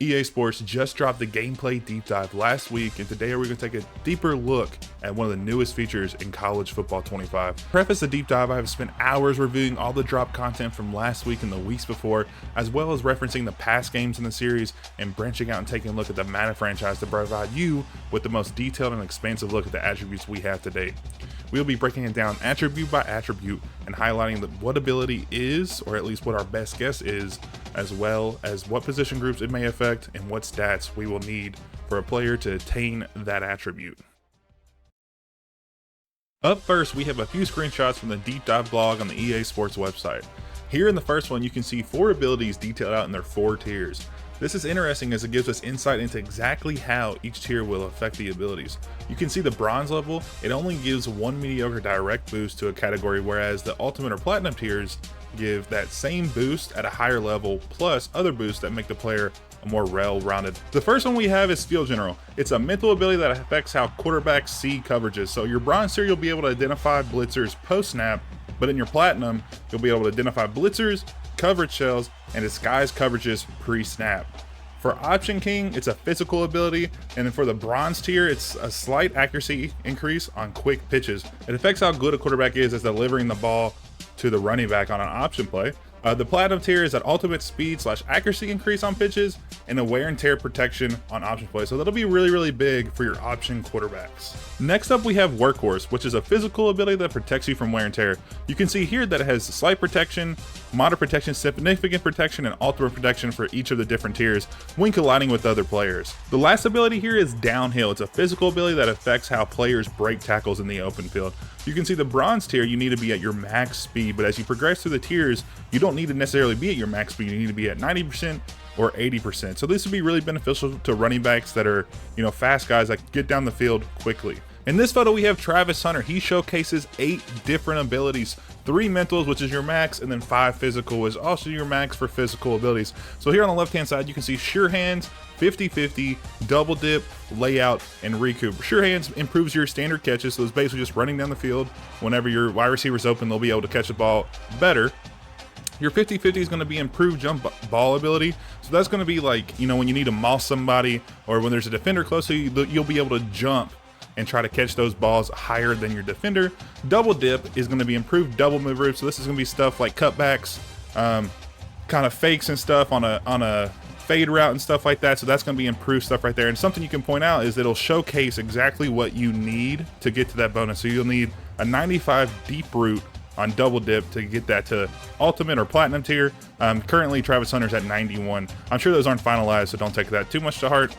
EA Sports just dropped the gameplay deep dive last week, and today we're going to take a deeper look at one of the newest features in College Football 25. To preface the deep dive, I have spent hours reviewing all the drop content from last week and the weeks before, as well as referencing the past games in the series and branching out and taking a look at the Madden franchise to provide you with the most detailed and expansive look at the attributes we have to date. We'll be breaking it down attribute by attribute and highlighting what ability is, or at least what our best guess is, as well as what position groups it may affect and what stats we will need for a player to attain that attribute. Up first, we have a few screenshots from the deep dive blog on the EA Sports website. Here in the first one, you can see 4 abilities detailed out in their 4 tiers. This is interesting as it gives us insight into exactly how each tier will affect the abilities. You can see the bronze level, it only gives 1 mediocre direct boost to a category, whereas the ultimate or platinum tiers give that same boost at a higher level, plus other boosts that make the player more well-rounded. The first one we have is Field General. It's a mental ability that affects how quarterbacks see coverages. So your bronze tier, you'll be able to identify blitzers post-snap, but in your platinum, you'll be able to identify blitzers, coverage shells, and disguise coverages pre-snap. For Option King, it's a physical ability, and then for the bronze tier, it's a slight accuracy increase on quick pitches. It affects how good a quarterback is as delivering the ball to the running back on an option play. The platinum tier is an ultimate speed / accuracy increase on pitches and a wear and tear protection on option play. So that'll be really big for your option quarterbacks. Next up, we have Workhorse, which is a physical ability that protects you from wear and tear. You can see here that it has slight protection, moderate protection, significant protection, and ultimate protection for each of the different tiers when colliding with other players. The last ability here is Downhill. It's a physical ability that affects how players break tackles in the open field. You can see the bronze tier, you need to be at your max speed, but as you progress through the tiers, you don't need to necessarily be at your max speed. You need to be at 90% or 80%. So this would be really beneficial to running backs that are, fast guys that get down the field quickly. In this photo, we have Travis Hunter. He showcases 8 different abilities, 3 mentals, which is your max, and then 5 physical, which is also your max for physical abilities. So here on the left-hand side, you can see Sure Hands, 50-50, Double Dip, Layout, and Recoup. Sure Hands improves your standard catches, so it's basically just running down the field. Whenever your wide receiver's open, they'll be able to catch the ball better. Your 50-50 is going to be improved jump ball ability. So that's going to be like, when you need to moss somebody or when there's a defender close to you, you'll be able to jump and try to catch those balls higher than your defender. Double Dip is going to be improved double move route. So this is going to be stuff like cutbacks, kind of fakes and stuff on a fade route and stuff like that. So that's going to be improved stuff right there. And something you can point out is it'll showcase exactly what you need to get to that bonus. So you'll need a 95 deep route on Double Dip to get that to ultimate or platinum tier. Currently Travis Hunter's at 91. I'm sure those aren't finalized, so don't take that too much to heart.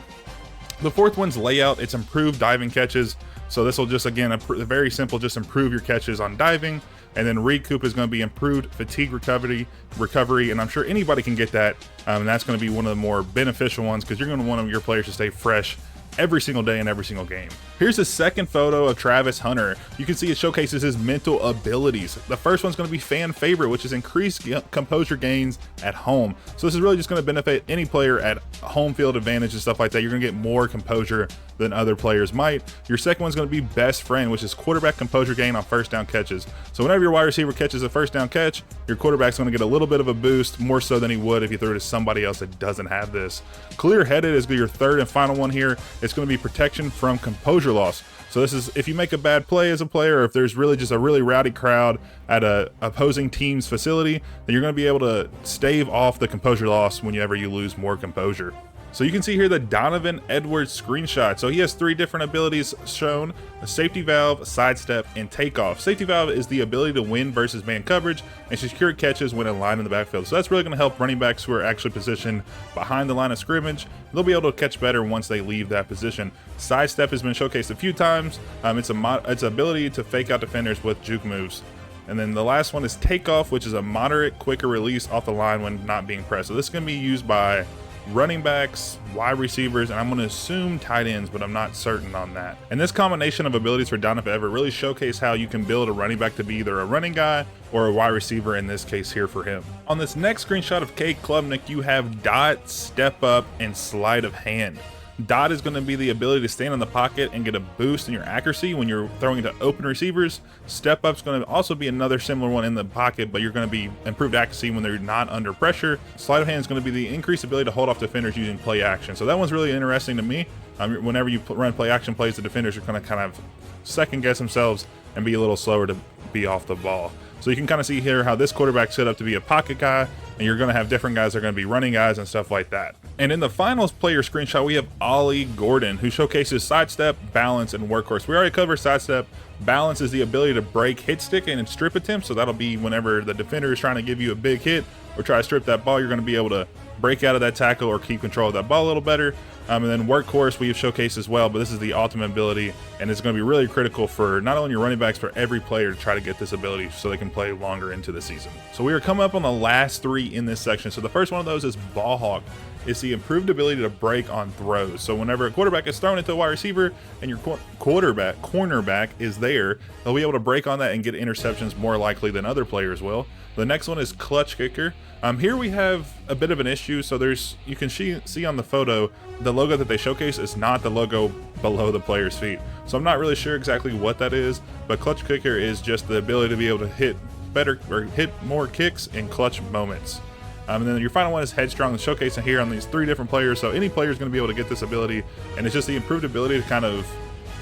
The fourth one's Layout. It's improved diving catches. So this will just, again, very simple, just improve your catches on diving. And then Recoup is going to be improved fatigue recovery, and I'm sure anybody can get that. And that's going to be one of the more beneficial ones because you're going to want your players to stay fresh every single day in every single game. Here's the second photo of Travis Hunter. You can see it showcases his mental abilities. The first one's going to be fan favorite, which is increased composure gains at home. So this is really just going to benefit any player at home field advantage and stuff like that. You're going to get more composure than other players might. Your second one's going to be best friend, which is quarterback composure gain on first down catches. So whenever your wide receiver catches a first down catch, your quarterback's going to get a little bit of a boost, more so than he would if you threw it to somebody else that doesn't have this. Clear headed is your third and final one here. It's going to be protection from composure loss. So this is if you make a bad play as a player, or if there's really just a really rowdy crowd at a opposing team's facility, then you're going to be able to stave off the composure loss whenever you lose more composure. So you can see here the Donovan Edwards screenshot. So he has 3 different abilities shown: a safety valve, sidestep, and takeoff. Safety valve is the ability to win versus man coverage and secure catches when in line in the backfield. So that's really going to help running backs who are actually positioned behind the line of scrimmage. They'll be able to catch better once they leave that position. Sidestep has been showcased a few times. It's an ability to fake out defenders with juke moves. And then the last one is takeoff, which is a moderate, quicker release off the line when not being pressed. So this is going to be used by running backs, wide receivers, and I'm going to assume tight ends, but I'm not certain on that. And this combination of abilities for Donovan Everett really showcase how you can build a running back to be either a running guy or a wide receiver, in this case here for him. On this next screenshot of K. Klubnik, you have dot, step up, and sleight of hand. Dot is going to be the ability to stand in the pocket and get a boost in your accuracy when you're throwing to open receivers. Step up is going to also be another similar one in the pocket, but you're going to be improved accuracy when they're not under pressure. Sleight of hand is going to be the increased ability to hold off defenders using play action. So that one's really interesting to me. Whenever you run play action plays, the defenders are going to kind of second guess themselves and be a little slower to be off the ball. So you can kind of see here how this quarterback's set up to be a pocket guy, and you're going to have different guys that are going to be running guys and stuff like that. And in the finals player screenshot, we have Ollie Gordon, who showcases sidestep, balance, and workhorse. We already covered sidestep. Balance is the ability to break hit stick and strip attempts. So that'll be whenever the defender is trying to give you a big hit or try to strip that ball, you're going to be able to break out of that tackle or keep control of that ball a little better. And then workhorse we've showcased as well, but this is the ultimate ability, and it's going to be really critical for not only your running backs, for every player to try to get this ability so they can play longer into the season. So we are coming up on the last three in this section. So the first one of those is ball hawk. It's the improved ability to break on throws. So whenever a quarterback is thrown into a wide receiver and your cornerback is there, they'll be able to break on that and get interceptions more likely than other players will. The next one is clutch kicker. Here we have a bit of an issue. So you can see on the photo, the logo that they showcase is not the logo below the player's feet. So I'm not really sure exactly what that is, but clutch kicker is just the ability to be able to hit better or hit more kicks in clutch moments. And then your final one is headstrong, and showcasing here on these three different players. So any player is going to be able to get this ability, and it's just the improved ability to kind of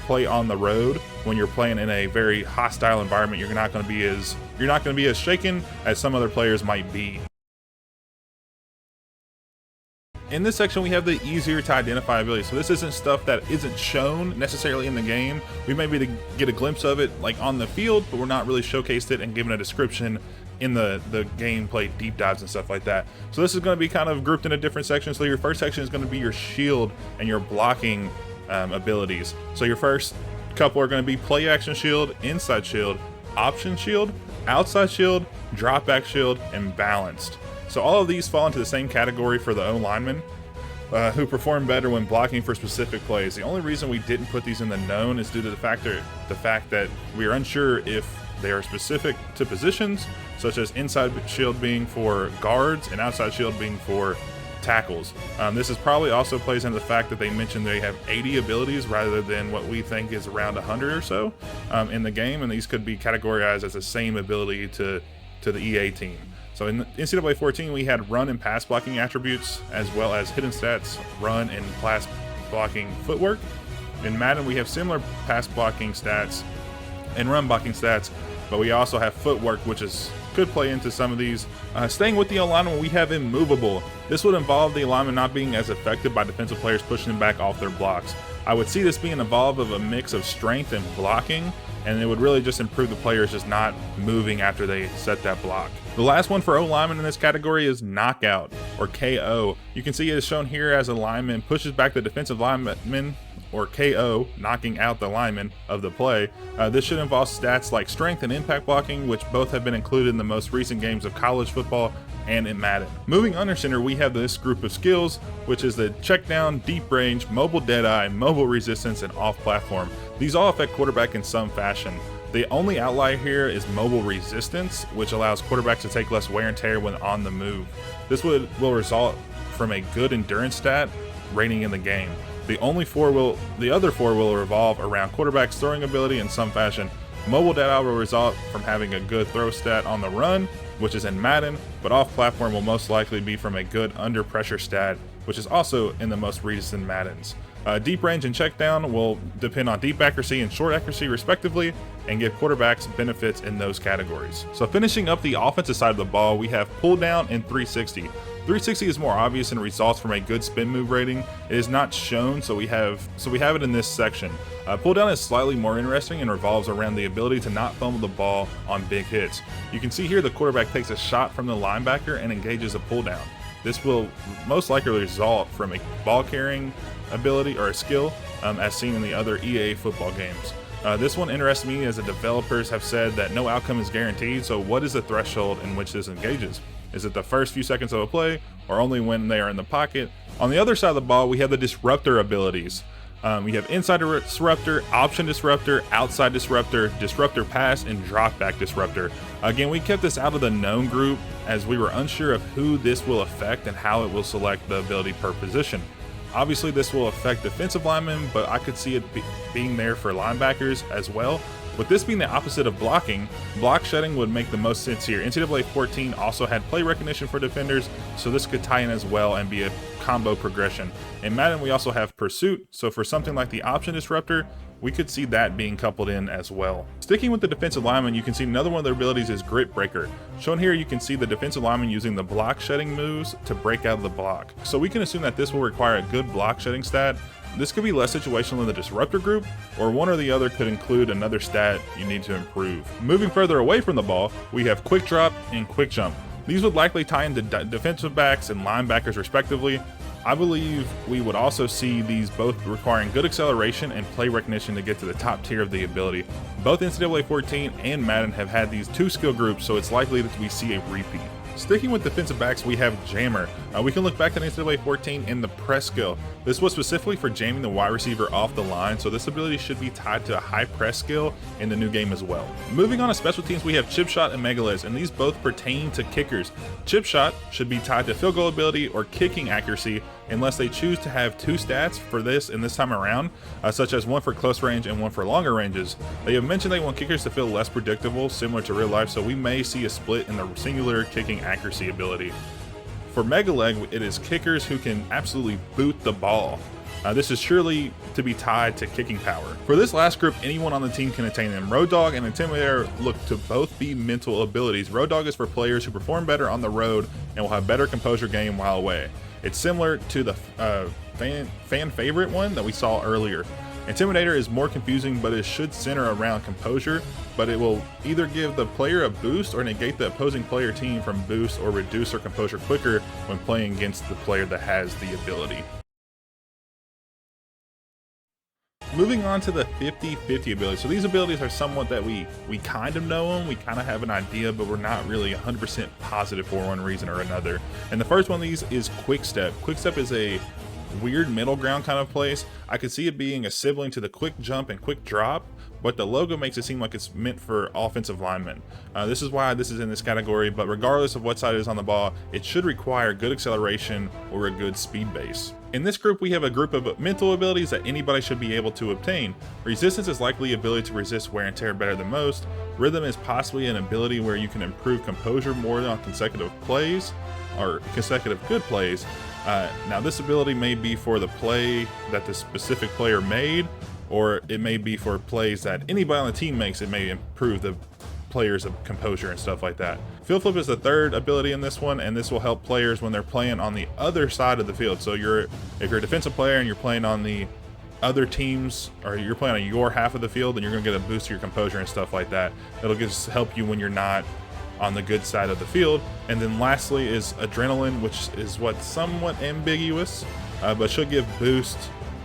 play on the road when you're playing in a very hostile environment. You're not going to be as shaken as some other players might be. In this section, we have the easier to identify ability. So this isn't stuff that isn't shown necessarily in the game. We may be to get a glimpse of it like on the field, but we're not really showcased it and given a description in the gameplay deep dives and stuff like that. So this is going to be kind of grouped into different sections. So your first section is going to be your shield and your blocking abilities. So your first couple are going to be play action shield, inside shield, option shield, outside shield, drop back shield, and balanced. So all of these fall into the same category for the O linemen who perform better when blocking for specific plays. The only reason we didn't put these in the known is due to the fact that we are unsure if they are specific to positions, such as inside shield being for guards and outside shield being for tackles. This is probably also plays into the fact that they mentioned they have 80 abilities rather than what we think is around 100 or so in the game, and these could be categorized as the same ability to the EA team. So in NCAA 14, we had run and pass blocking attributes, as well as hidden stats, run and pass blocking footwork. In Madden, we have similar pass blocking stats and run blocking stats, but we also have footwork, which could play into some of these. Staying with the alignment, we have immovable. This would involve the alignment not being as affected by defensive players pushing them back off their blocks. I would see this being involved of a mix of strength and blocking, and it would really just improve the players just not moving after they set that block. The last one for O lineman in this category is knockout, or KO. You can see it is shown here as a lineman pushes back the defensive lineman, or KO, knocking out the lineman of the play. This should involve stats like strength and impact blocking, which both have been included in the most recent games of college football and in Madden. Moving under center, we have this group of skills, which is the check down, deep range, mobile deadeye, mobile resistance, and off platform. These all affect quarterback in some fashion. The only outlier here is mobile resistance, which allows quarterbacks to take less wear and tear when on the move. This will result from a good endurance stat rating in the game. The other four will revolve around quarterback's throwing ability in some fashion. Mobile deadeye will result from having a good throw stat on the run, which is in Madden, but off platform will most likely be from a good under pressure stat, which is also in the most recent Maddens. Deep range and check down will depend on deep accuracy and short accuracy respectively, and give quarterbacks benefits in those categories. So finishing up the offensive side of the ball, we have pull down and 360. 360 is more obvious and results from a good spin move rating. It is not shown, so we have it in this section. Pull down is slightly more interesting and revolves around the ability to not fumble the ball on big hits. You can see here the quarterback takes a shot from the linebacker and engages a pull down. This will most likely result from a ball carrying ability or a skill as seen in the other EA football games. This one interests me as the developers have said that no outcome is guaranteed, so what is the threshold in which this engages? Is it the first few seconds of a play, or only when they are in the pocket? On the other side of the ball, we have the disruptor abilities. We have inside disruptor, option disruptor, outside disruptor, disruptor pass, and drop back disruptor. Again, we kept this out of the known group as we were unsure of who this will affect and how it will select the ability per position. Obviously this will affect defensive linemen, but I could see it being there for linebackers as well. With this being the opposite of blocking, block shedding would make the most sense here. NCAA 14 also had play recognition for defenders, so this could tie in as well and be a combo progression. In Madden, we also have pursuit, so for something like the option disruptor, we could see that being coupled in as well. Sticking with the defensive lineman, you can see another one of their abilities is grit breaker. Shown here, you can see the defensive lineman using the block shedding moves to break out of the block. So we can assume that this will require a good block shedding stat. This could be less situational in the disruptor group, or one or the other could include another stat you need to improve. Moving further away from the ball, we have quick drop and quick jump. These would likely tie into defensive backs and linebackers respectively. I believe we would also see these both requiring good acceleration and play recognition to get to the top tier of the ability. Both NCAA 14 and Madden have had these two skill groups, so it's likely that we see a repeat. Sticking with defensive backs, we have Jammer. We can look back at NCAA 14 in the press skill. This was specifically for jamming the wide receiver off the line, so this ability should be tied to a high press skill in the new game as well. Moving on to special teams, we have chip shot and megalez, and these both pertain to kickers. Chip shot should be tied to field goal ability or kicking accuracy, unless they choose to have two stats for this in this time around, such as one for close range and one for longer ranges. They have mentioned they want kickers to feel less predictable, similar to real life, so we may see a split in the singular kicking accuracy ability. For Mega Leg, it is kickers who can absolutely boot the ball. This is surely to be tied to kicking power. For this last group, anyone on the team can attain them. Road Dog and Intimidator look to both be mental abilities. Road Dog is for players who perform better on the road and will have better composure game while away. It's similar to the fan favorite one that we saw earlier. Intimidator is more confusing, but it should center around composure, but it will either give the player a boost or negate the opposing player team from boost or reduce their composure quicker when playing against the player that has the ability. Moving on to the 50-50 abilities. So these abilities are somewhat that we kind of know them, we kind of have an idea, but we're not really 100% positive for one reason or another. And the first one of these is Quick Step. Quick Step is a weird middle ground kind of place. I could see it being a sibling to the Quick Jump and Quick Drop, but the logo makes it seem like it's meant for offensive linemen. This is why this is in this category, but regardless of what side it is on the ball, it should require good acceleration or a good speed base. In this group, we have a group of mental abilities that anybody should be able to obtain. Resistance is likely the ability to resist wear and tear better than most. Rhythm is possibly an ability where you can improve composure more on consecutive plays, or consecutive good plays. Now this ability may be for the play that the specific player made, or it may be for plays that anybody on the team makes. It may improve the players' composure and stuff like that. Field Flip is the third ability in this one, and this will help players when they're playing on the other side of the field. So if you're a defensive player and you're playing on the other teams, or you're playing on your half of the field, then you're gonna get a boost to your composure and stuff like that. It'll just help you when you're not on the good side of the field. And then lastly is Adrenaline, which is what's somewhat ambiguous, but should give boost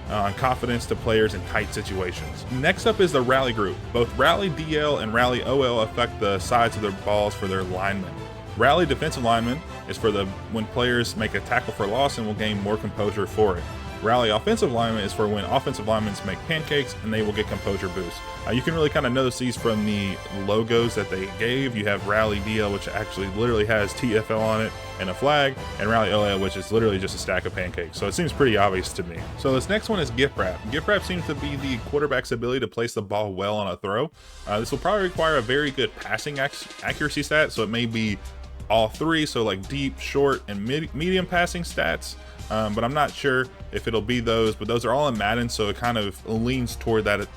on confidence to players in tight situations. Next up is the Rally group. Both Rally DL and Rally OL affect the sides of their balls for their linemen. Rally defensive lineman is for when players make a tackle for loss and will gain more composure for it. Rally offensive lineman is for when offensive linemen make pancakes and they will get composure boost. You can really kind of notice these from the logos that they gave. You have Rally DL, which actually literally has TFL on it and a flag, and Rally OL, which is literally just a stack of pancakes. So it seems pretty obvious to me. So this next one is Gift Wrap. Gift Wrap seems to be the quarterback's ability to place the ball well on a throw. This will probably require a very good passing accuracy stat, so it may be all three, so like deep, short, and medium passing stats. But I'm not sure if it'll be those, but those are all in Madden, so it kind of leans toward that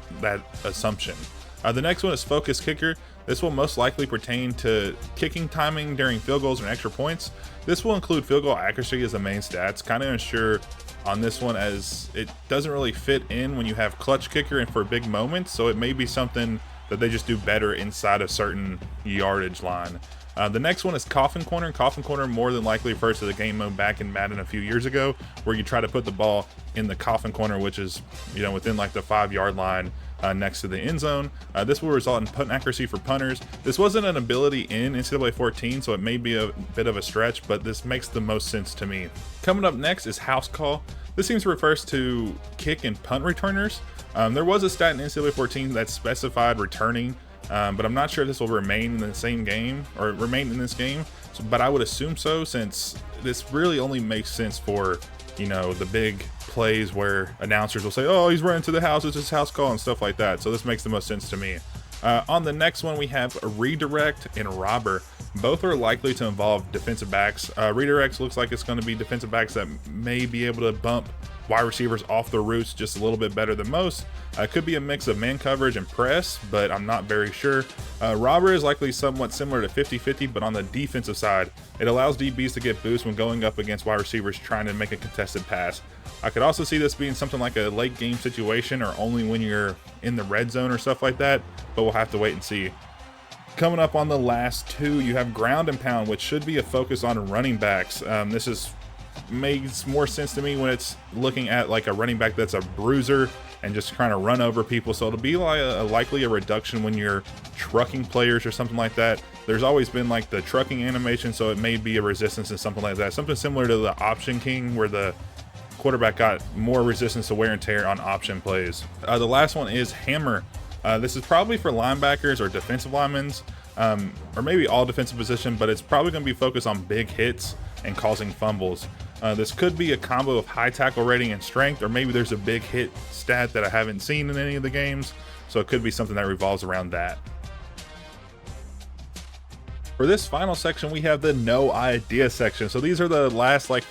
assumption. The next one is Focus Kicker. This will most likely pertain to kicking timing during field goals and extra points. This will include field goal accuracy as the main stats. Kind of unsure on this one, as it doesn't really fit in when you have clutch kicker and for big moments, so it may be something that they just do better inside a certain yardage line. The next one is Coffin Corner. Coffin Corner more than likely refers to the game mode back in Madden a few years ago, where you try to put the ball in the coffin corner, which is, within like the 5-yard line next to the end zone. This will result in punt accuracy for punters. This wasn't an ability in NCAA 14, so it may be a bit of a stretch, but this makes the most sense to me. Coming up next is House Call. This seems to refers to kick and punt returners. There was a stat in NCAA 14 that specified returning, but I'm not sure if this will remain in the same game or remain in this game, but I would assume so, since this really only makes sense for the big plays where announcers will say, oh, he's running to the house, it's his house call and stuff like that. So this makes the most sense to me. On the next one, we have redirect and robber. Both are likely to involve defensive backs. Redirects looks like it's going to be defensive backs that may be able to bump wide receivers off their routes just a little bit better than most. Could be a mix of man coverage and press, but I'm not very sure. Robber is likely somewhat similar to 50-50, but on the defensive side, it allows DBs to get boosts when going up against wide receivers trying to make a contested pass. I could also see this being something like a late game situation or only when you're in the red zone or stuff like that, but we'll have to wait and see. Coming up on the last two, you have ground and pound, which should be a focus on running backs. This makes more sense to me when it's looking at like a running back that's a bruiser and just trying to run over people. So it'll be like likely a reduction when you're trucking players or something like that. There's always been like the trucking animation, so it may be a resistance and something like that. Something similar to the option king where the quarterback got more resistance to wear and tear on option plays. The last one is hammer. This is probably for linebackers or defensive linemen, or maybe all defensive position, but it's probably going to be focused on big hits and causing fumbles. This could be a combo of high tackle rating and strength, or maybe there's a big hit stat that I haven't seen in any of the games, so it could be something that revolves around that. For this final section, we have the no idea section. So these are the last like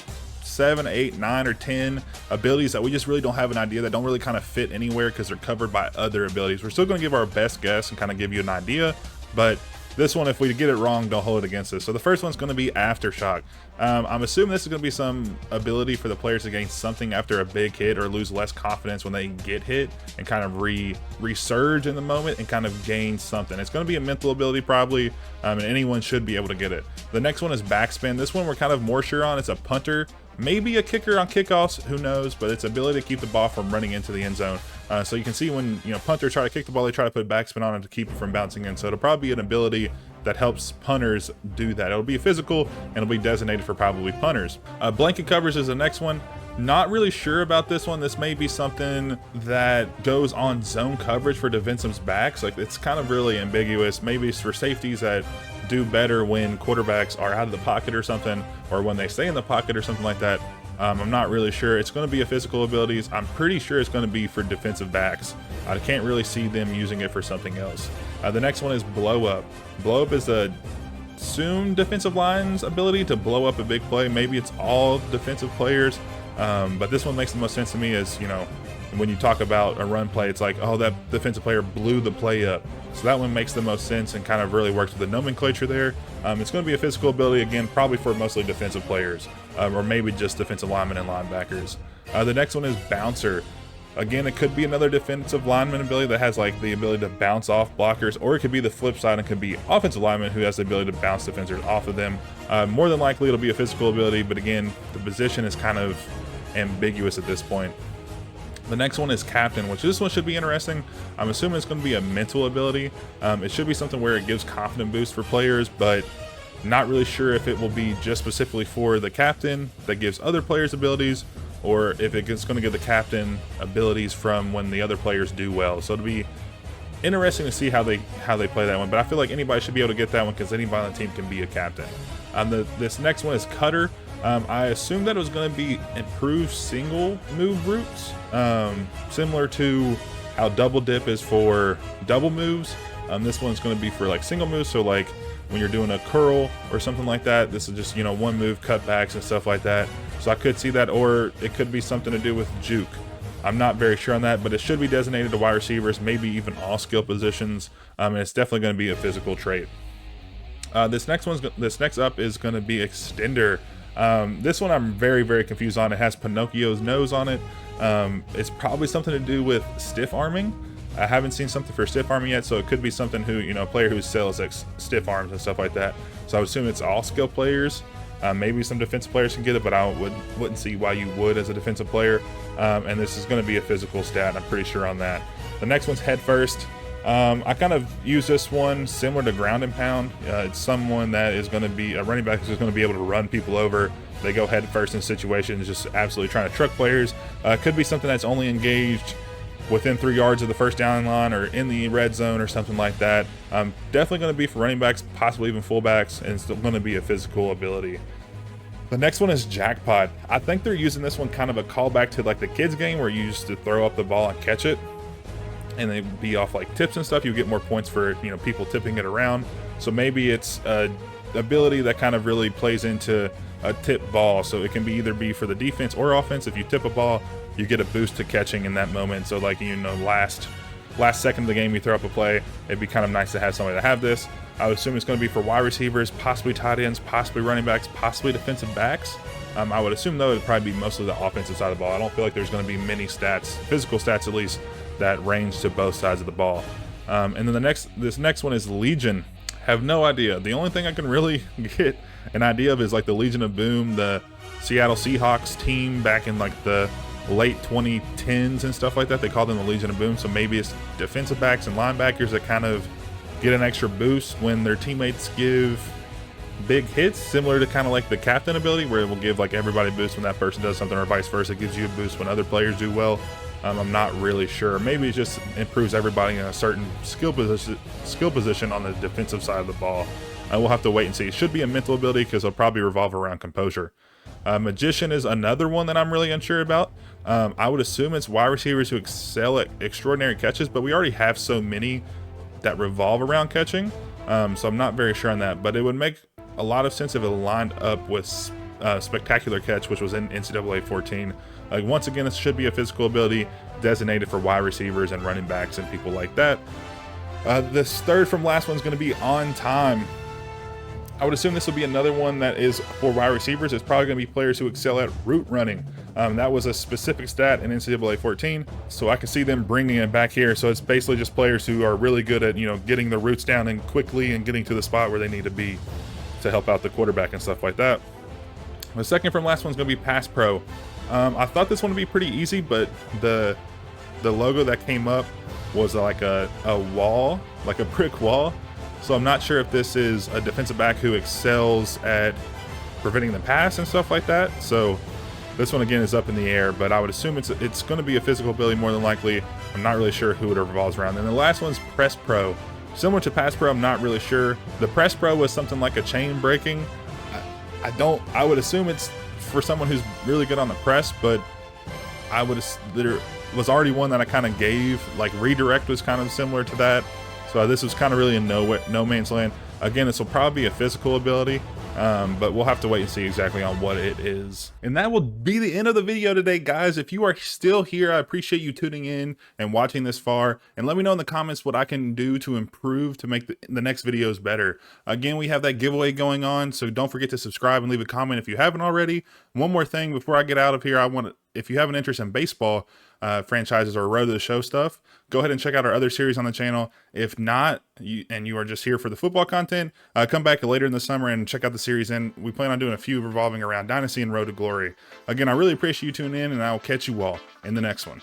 7, 8, 9, or 10 abilities that we just really don't have an idea, that don't really kind of fit anywhere because they're covered by other abilities. We're still going to give our best guess and kind of give you an idea, but this one, if we get it wrong, don't hold it against us. So the first one's going to be Aftershock. I'm assuming this is going to be some ability for the players to gain something after a big hit or lose less confidence when they get hit and kind of resurge in the moment and kind of gain something. It's going to be a mental ability probably, and anyone should be able to get it. The next one is Backspin. This one we're kind of more sure on. It's a punter, maybe a kicker on kickoffs, who knows, but it's ability to keep the ball from running into the end zone. So you can see when punters try to kick the ball, they try to put backspin on it to keep it from bouncing in. So it'll probably be an ability that helps punters do that. It'll be physical and it'll be designated for probably punters. Blanket covers is the next one. Not really sure about this one. This may be something that goes on zone coverage for defensive's backs. Like, it's kind of really ambiguous. Maybe it's for safeties that do better when quarterbacks are out of the pocket or something, or when they stay in the pocket or something like that. I'm not really sure. It's going to be a physical abilities. I'm pretty sure it's going to be for defensive backs. I can't really see them using it for something else. The next one is Blow Up. Blow Up is a assumed defensive line's ability to blow up a big play. Maybe it's all defensive players, but this one makes the most sense to me as, when you talk about a run play, it's like, oh, that defensive player blew the play up. So that one makes the most sense and kind of really works with the nomenclature there. It's going to be a physical ability, again, probably for mostly defensive players, or maybe just defensive linemen and linebackers. The next one is Bouncer. Again, it could be another defensive lineman ability that has like the ability to bounce off blockers, or it could be the flip side and could be offensive lineman who has the ability to bounce defenders off of them. More than likely, it'll be a physical ability, but again, the position is kind of ambiguous at this point. The next one is Captain, which this one should be interesting. I'm assuming it's going to be a mental ability. It should be something where it gives confidence boost for players, but not really sure if it will be just specifically for the captain that gives other players abilities, or if it's going to give the captain abilities from when the other players do well. So it'll be interesting to see how they play that one. But I feel like anybody should be able to get that one because anybody on the team can be a captain. This next one is Cutter. I assume that it was going to be improved single move routes, similar to how double dip is for double moves. This one's going to be for like single moves, so like when you're doing a curl or something like that, this is just one move cutbacks and stuff like that. So I could see that, or it could be something to do with juke. I'm not very sure on that, but it should be designated to wide receivers, maybe even all skill positions, and it's definitely going to be a physical trait. This next up is going to be Extender. This one I'm very, very confused on. It has Pinocchio's nose on it. It's probably something to do with stiff arming. I haven't seen something for stiff arming yet, so it could be something who, a player who sells like stiff arms and stuff like that. So I would assume it's all skill players. Maybe some defensive players can get it, but I wouldn't see why you would as a defensive player. And this is going to be a physical stat, I'm pretty sure on that. The next one's Head First. I kind of use this one similar to Ground and Pound. It's someone that is going to be a running back who's going to be able to run people over. They go head first in situations, just absolutely trying to truck players. Could be something that's only engaged within 3 yards of the first down line or in the red zone or something like that. Definitely going to be for running backs, possibly even fullbacks, and it's still going to be a physical ability. The next one is Jackpot. I think they're using this one kind of a callback to like the kids game where you used to throw up the ball and catch it, and they'd be off like tips and stuff. You get more points for, you know, people tipping it around. So maybe it's a ability that kind of really plays into a tip ball. So it can be either be for the defense or offense. If you tip a ball, you get a boost to catching in that moment. So like, you know, last second of the game you throw up a play, it'd be kind of nice to have somebody to have this. I would assume it's going to be for wide receivers, possibly tight ends, possibly running backs, possibly defensive backs. I would assume though it'd probably be mostly the offensive side of the ball. I don't feel like there's going to be many stats, physical stats at least, that range to both sides of the ball. And then this next one is Legion. Have no idea. The only thing I can really get an idea of is like the Legion of Boom, the Seattle Seahawks team back in like the late 2010s and stuff like that. They called them the Legion of Boom. So maybe it's defensive backs and linebackers that kind of get an extra boost when their teammates give big hits, similar to kind of like the captain ability where it will give like everybody a boost when that person does something, or vice versa. It gives you a boost when other players do well. I'm not really sure. Maybe it just improves everybody in a certain skill position on the defensive side of the ball. We'll have to wait and see. It should be a mental ability because it'll probably revolve around composure. Magician is another one that I'm really unsure about. I would assume it's wide receivers who excel at extraordinary catches, but we already have so many that revolve around catching. So I'm not very sure on that, but it would make a lot of sense if it lined up with Spectacular Catch, which was in NCAA 14. Like, once again, this should be a physical ability designated for wide receivers and running backs and people like that. This third from last one is going to be On Time. I would assume this will be another one that is for wide receivers. It's probably going to be players who excel at route running. That was a specific stat in NCAA 14, so I can see them bringing it back here. So it's basically just players who are really good at, you know, getting the routes down and quickly and getting to the spot where they need to be to help out the quarterback and stuff like that. The second from last one's going to be Pass Pro. I thought this one would be pretty easy, but the logo that came up was like a wall, like a brick wall. So I'm not sure if this is a defensive back who excels at preventing the pass and stuff like that. So this one again is up in the air, but I would assume it's going to be a physical ability more than likely. I'm not really sure who it revolves around. And the last one's Press Pro. Similar to Pass Pro, I'm not really sure. The Press Pro was something like a chain breaking. I would assume it's for someone who's really good on the press, but there was already one that I kind of gave, like Redirect was kind of similar to that. So this was kind of really in no man's land. Again, this will probably be a physical ability, but we'll have to wait and see exactly on what it is. And that will be the end of the video today, guys. If you are still here, I appreciate you tuning in and watching this far. And let me know in the comments what I can do to improve to make the next videos better. Again, we have that giveaway going on, so don't forget to subscribe and leave a comment if you haven't already. One more thing before I get out of here, if you have an interest in baseball franchises or Road to the Show stuff, go ahead and check out our other series on the channel. If not, and you are just here for the football content, come back later in the summer and check out the series. And we plan on doing a few revolving around Dynasty and Road to Glory. Again, I really appreciate you tuning in, and I will catch you all in the next one.